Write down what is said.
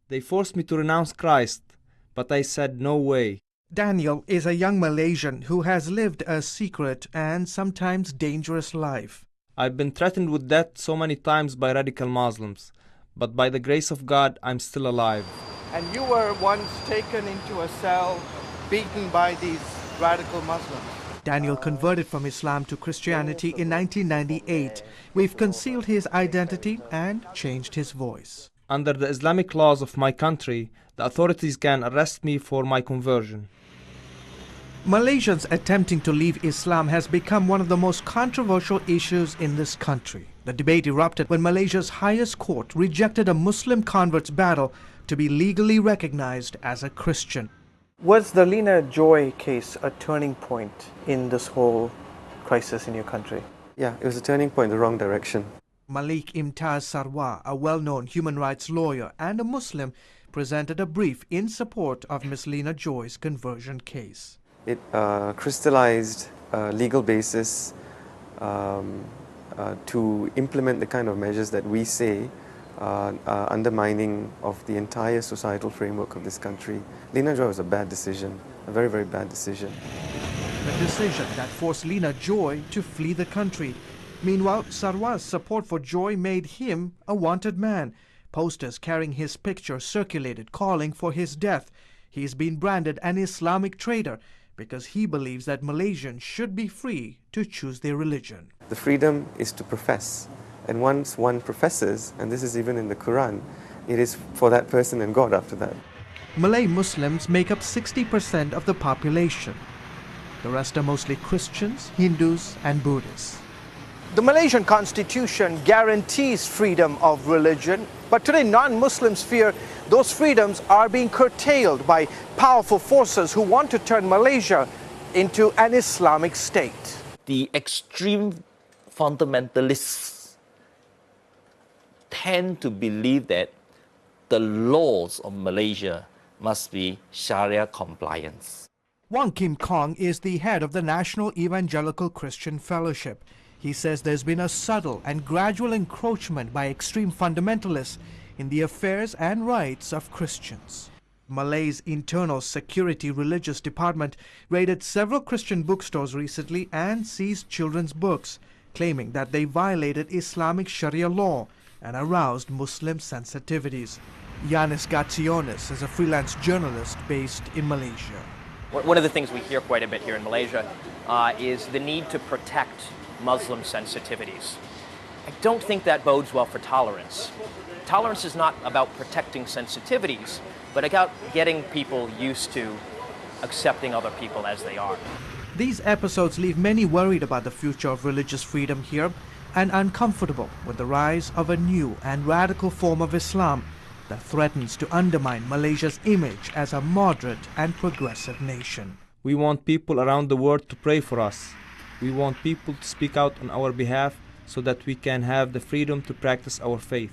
They forced me to renounce Christ, but I said no way. Daniel is a young Malaysian who has lived a secret and sometimes dangerous life. I've been threatened with death so many times by radical Muslims, but by the grace of God, I'm still alive. And you were once taken into a cell, beaten by these radical Muslims. Daniel converted from Islam to Christianity in 1998. We've concealed his identity and changed his voice. Under the Islamic laws of my country, the authorities can arrest me for my conversion. Malaysians attempting to leave Islam has become one of the most controversial issues in this country. The debate erupted when Malaysia's highest court rejected a Muslim convert's battle to be legally recognized as a Christian. Was the Lina Joy case a turning point in this whole crisis in your country? Yeah, it was a turning point in the wrong direction. Malik Imtaz Sarwar, a well-known human rights lawyer and a Muslim, presented a brief in support of Miss Lina Joy's conversion case. It crystallized a legal basis to implement the kind of measures that we say are undermining of the entire societal framework of this country. Lina Joy was a bad decision, a very, very bad decision. The decision that forced Lina Joy to flee the country. Meanwhile, Sarwar's support for Joy made him a wanted man. Posters carrying his picture circulated calling for his death. He's been branded an Islamic traitor because he believes that Malaysians should be free to choose their religion. The freedom is to profess. And once one professes, and this is even in the Quran, it is for that person and God after that. Malay Muslims make up 60% of the population. The rest are mostly Christians, Hindus and Buddhists. The Malaysian constitution guarantees freedom of religion, but today non-Muslims fear those freedoms are being curtailed by powerful forces who want to turn Malaysia into an Islamic state. The extreme fundamentalists tend to believe that the laws of Malaysia must be Sharia compliance. Wong Kim Kong is the head of the National Evangelical Christian Fellowship. He says there's been a subtle and gradual encroachment by extreme fundamentalists in the affairs and rights of Christians. Malay's Internal Security Religious Department raided several Christian bookstores recently and seized children's books, claiming that they violated Islamic Sharia law and aroused Muslim sensitivities. Yanis Gatsionis is a freelance journalist based in Malaysia. One of the things we hear quite a bit here in Malaysia is the need to protect Muslim sensitivities. I don't think that bodes well for tolerance. Tolerance is not about protecting sensitivities, but about getting people used to accepting other people as they are. These episodes leave many worried about the future of religious freedom here and uncomfortable with the rise of a new and radical form of Islam that threatens to undermine Malaysia's image as a moderate and progressive nation. We want people around the world to pray for us. We want people to speak out on our behalf so that we can have the freedom to practice our faith.